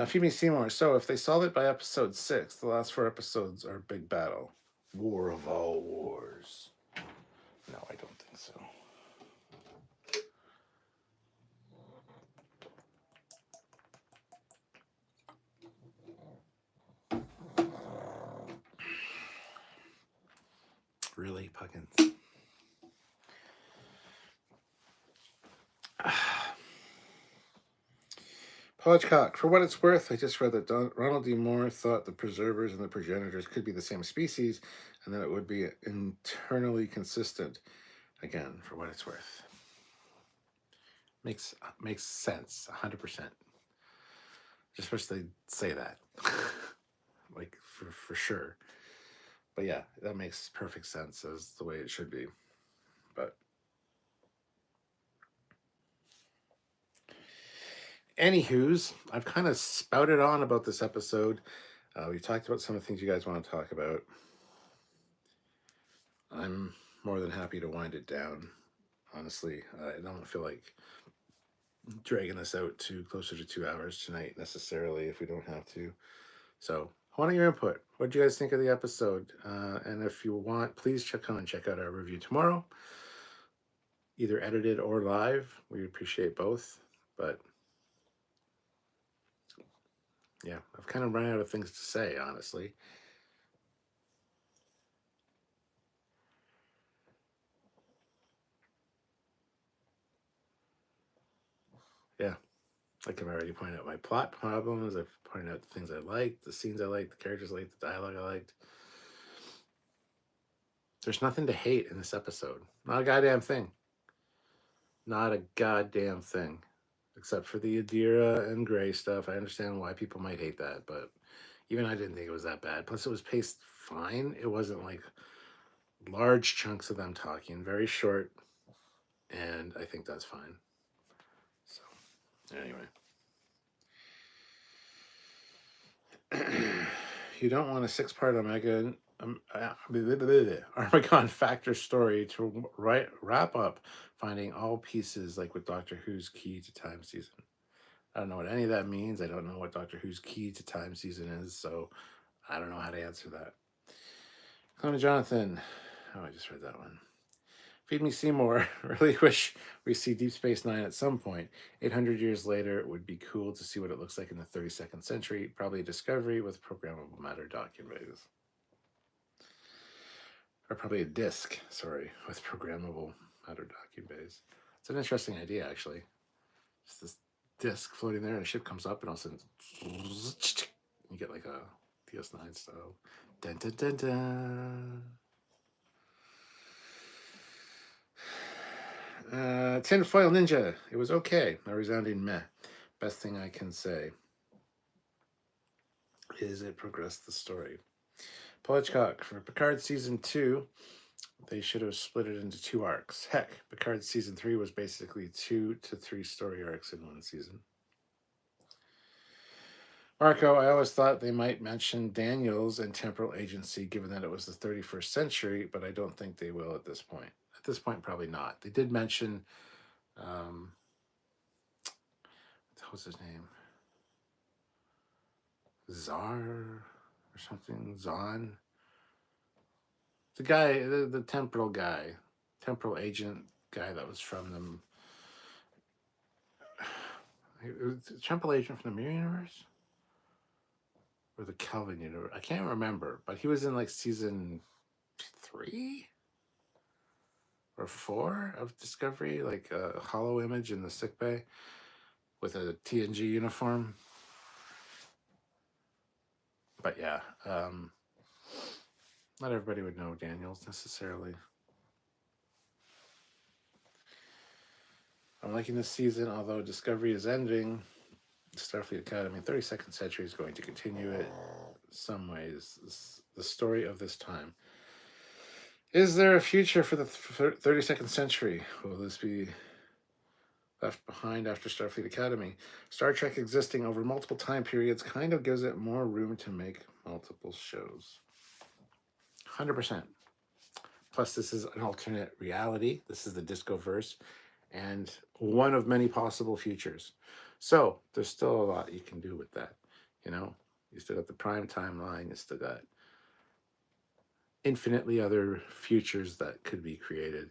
Phoebe Seymour. So if they solve it by episode 6, the last 4 episodes are big battle. War of all wars. No, I don't think so. Really, Puckins? Podgecock, for what it's worth, I just read that Ronald D. Moore thought the preservers and the progenitors could be the same species, and that it would be internally consistent. Again, for what it's worth. makes sense 100%. Just wish they'd say that, like for sure. But yeah, that makes perfect sense as the way it should be. But anywho's, I've kind of spouted on about this episode. We've talked about some of the things you guys want to talk about. I'm more than happy to wind it down. Honestly, I don't feel like dragging this out to closer to 2 hours tonight necessarily if we don't have to. So I want your input. What do you guys think of the episode? And if you want, please check out our review tomorrow, either edited or live. We appreciate both. But yeah, I've kind of run out of things to say, honestly. Yeah, like I've already pointed out my plot problems. I've pointed out the things I liked, the scenes I liked, the characters I liked, the dialogue I liked. There's nothing to hate in this episode. Not a goddamn thing. Not a goddamn thing. Except for the Adira and Gray stuff. I understand why people might hate that, but even I didn't think it was that bad. Plus, it was paced fine. It wasn't like large chunks of them talking, very short, and I think that's fine. So, anyway. You don't want a 6-part Armagon Factor story to wrap up finding all pieces like with Doctor Who's Key to Time season. I don't know what any of that means. I don't know what Doctor Who's Key to Time season is, so I don't know how to answer that. Clone Jonathan. Oh, I just read that one. Feed Me Seymour. Really wish we see Deep Space Nine at some point. 800 years later, it would be cool to see what it looks like in the 32nd century. Probably a Discovery with programmable matter docking bays. Or probably a disk, sorry, with programmable matter docking bays. It's an interesting idea, actually. Just this disk floating there, and a ship comes up, and all of a sudden, you get like a DS9 style. Dun, dun, dun, dun. Tinfoil Ninja. It was okay. A resounding meh. Best thing I can say is it progressed the story. Paul Hitchcock, for Picard Season 2, they should have split it into 2 arcs. Heck, Picard Season 3 was basically 2 to 3 story arcs in one season. Marco, I always thought they might mention Daniels and temporal agency given that it was the 31st century, but I don't think they will at this point. At this point, probably not. They did mention, what was his name? Czar or something? Zahn? The guy, the temporal guy, temporal agent guy that was from them. Temporal agent from the Mirror Universe? Or the Kelvin Universe? I can't remember, but he was in like season 3 or 4 of Discovery, like a hollow image in the sickbay with a TNG uniform. But yeah, not everybody would know Daniels necessarily. I'm liking this season, although Discovery is ending. Starfleet Academy 32nd century is going to continue it some ways. The story of this time. Is there a future for the 32nd century? Will this be left behind after Starfleet Academy? Star Trek existing over multiple time periods kind of gives it more room to make multiple shows. 100%. Plus, this is an alternate reality. This is the Discoverse, and one of many possible futures. So there's still a lot you can do with that. You know, you still got the prime timeline. You still got infinitely other futures that could be created.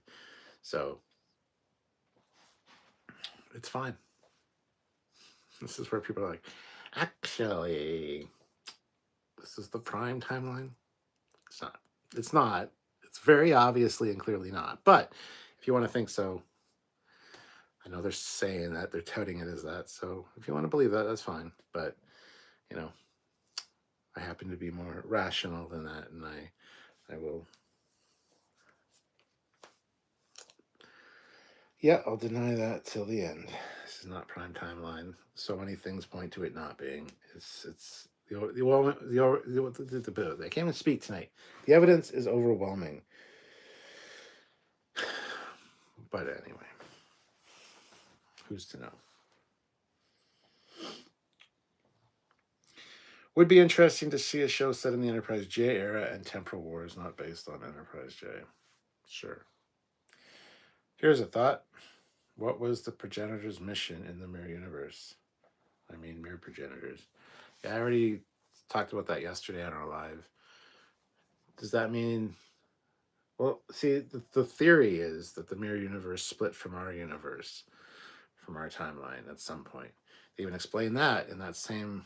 So it's fine. This is where people are like, actually, this is the prime timeline. It's not. It's not. It's very obviously and clearly not. But if you want to think so, I know they're saying that, they're touting it as that. So if you want to believe that, that's fine. But, you know, I happen to be more rational than that, and I will. Yeah, I'll deny that till the end. This is not prime timeline. So many things point to it not being. It's I can't even speak tonight. The evidence is overwhelming. But anyway, who's to know? Would be interesting to see a show set in the Enterprise J era and temporal wars not based on Enterprise J. Sure. Here's a thought. What was the progenitor's mission in the Mirror Universe? I mean, Mirror Progenitors. Yeah, I already talked about that yesterday on our live. Does that mean... Well, see, the theory is that the Mirror Universe split from our universe, from our timeline at some point. They even explain that in that same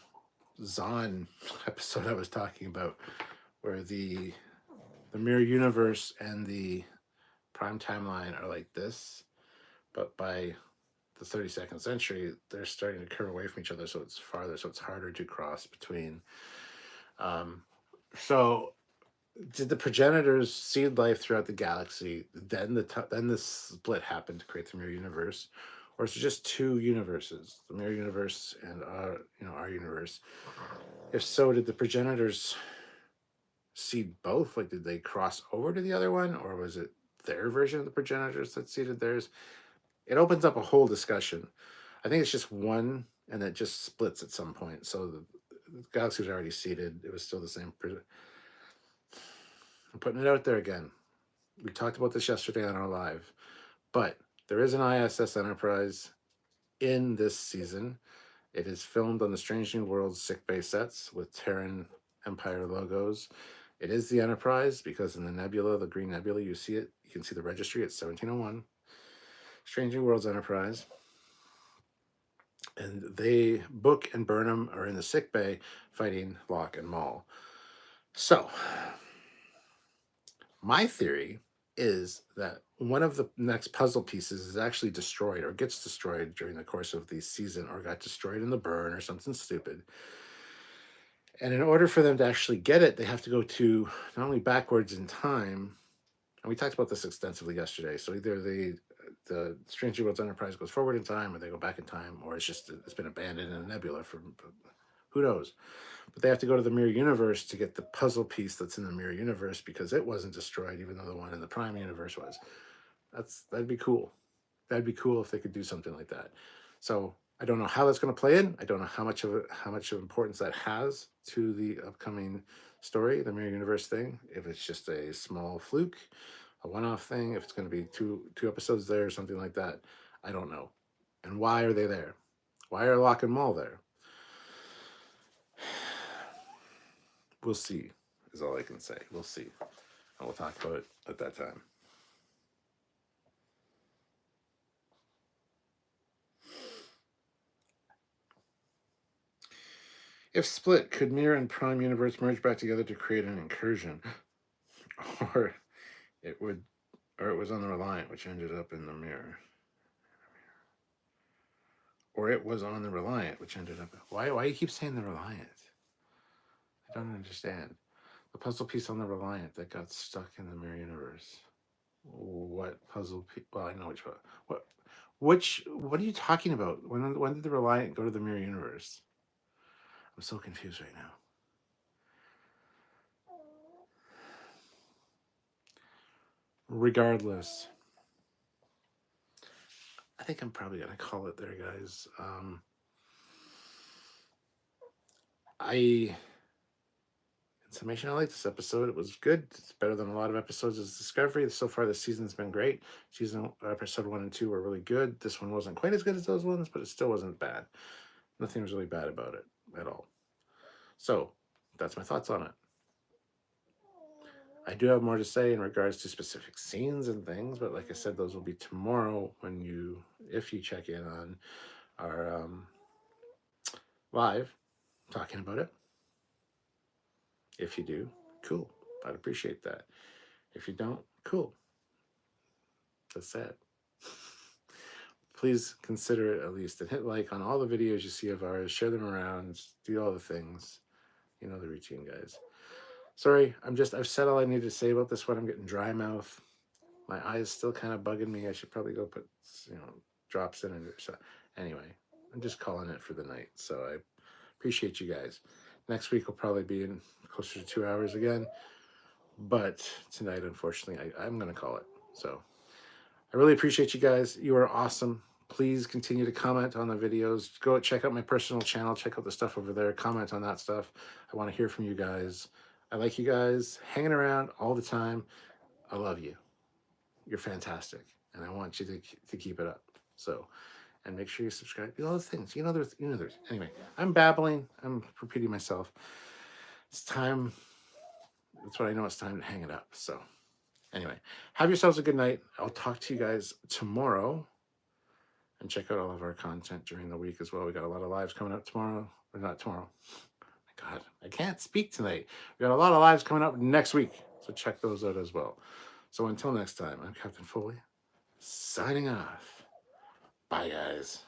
Zahn episode I was talking about, where the Mirror Universe and the prime timeline are like this, but by the 32nd century, they're starting to curve away from each other, so it's farther, so it's harder to cross between. So did the progenitors seed life throughout the galaxy? Then the split happened to create the Mirror Universe, or is it just two universes, the Mirror Universe and our universe? If so, did the progenitors seed both? Like, did they cross over to the other one, or was it their version of the progenitors that seeded theirs? It opens up a whole discussion. I think it's just one, and it just splits at some point. So the galaxy was already seeded. It was still the same. I'm putting it out there again. We talked about this yesterday on our live, but there is an ISS Enterprise in this season. It is filmed on the Strange New Worlds sickbay sets with Terran Empire logos. It is the Enterprise because in the nebula, the green nebula, you see it. You can see the registry at 1701. Strange New Worlds Enterprise. And they, Book and Burnham, are in the sickbay fighting Locke and Maul. So, my theory is that one of the next puzzle pieces is actually destroyed or gets destroyed during the course of the season, or got destroyed in the burn or something stupid. And in order for them to actually get it, they have to go to not only backwards in time, and we talked about this extensively yesterday. So either the Strange New Worlds Enterprise goes forward in time, or they go back in time, or it's been abandoned in a nebula for who knows. But they have to go to the Mirror Universe to get the puzzle piece that's in the Mirror Universe because it wasn't destroyed, even though the one in the Prime Universe was. That'd be cool. That'd be cool if they could do something like that. So I don't know how that's going to play in. I don't know how much of importance that has to the upcoming story, the Mirror Universe thing. If it's just a small fluke, a one-off thing, if it's going to be two episodes there or something like that, I don't know. And why are they there? Why are Locke and Maul there? We'll see, is all I can say. We'll see. And we'll talk about it at that time. If split, could Mirror and Prime Universe merge back together to create an incursion? Or it was on the Reliant, which ended up in the Mirror. Or it was on the Reliant, which ended up... Why do you keep saying the Reliant? I don't understand. The puzzle piece on the Reliant that got stuck in the Mirror Universe. What puzzle piece? Well, I know which one. What are you talking about? When did the Reliant go to the Mirror Universe? I'm so confused right now. Regardless, I think I'm probably going to call it there, guys. In summation, I like this episode. It was good. It's better than a lot of episodes of Discovery. So far, this season's been great. Episode 1 and 2 were really good. This one wasn't quite as good as those ones, but it still wasn't bad. Nothing was really bad about it at all. So, that's my thoughts on it. I do have more to say in regards to specific scenes and things, but like I said, those will be tomorrow if you check in on our live talking about it. If you do, cool. I'd appreciate that. If you don't, cool. That's sad. Please consider it at least and hit like on all the videos you see of ours. Share them around. Do all the things. You know the routine, guys. Sorry, I've said all I need to say about this one. I'm getting dry mouth. My eye is still kind of bugging me. I should probably go put, drops in it or so. Anyway, I'm just calling it for the night. So I appreciate you guys. Next week will probably be in closer to 2 hours again. But tonight, unfortunately, I'm going to call it. So I really appreciate you guys. You are awesome. Please continue to comment on the videos. Go check out my personal channel. Check out the stuff over there. Comment on that stuff. I want to hear from you guys. I like you guys hanging around all the time. I love you. You're fantastic. And I want you to keep it up. So, and make sure you subscribe. Do all those things. There's. Anyway, I'm babbling. I'm repeating myself. It's time. That's what I know. It's time to hang it up. So, anyway, have yourselves a good night. I'll talk to you guys tomorrow. And check out all of our content during the week as well. We got a lot of lives coming up tomorrow. Or not tomorrow. My God, I can't speak tonight. We got a lot of lives coming up next week. So check those out as well. So until next time, I'm Captain Foley, signing off. Bye, guys.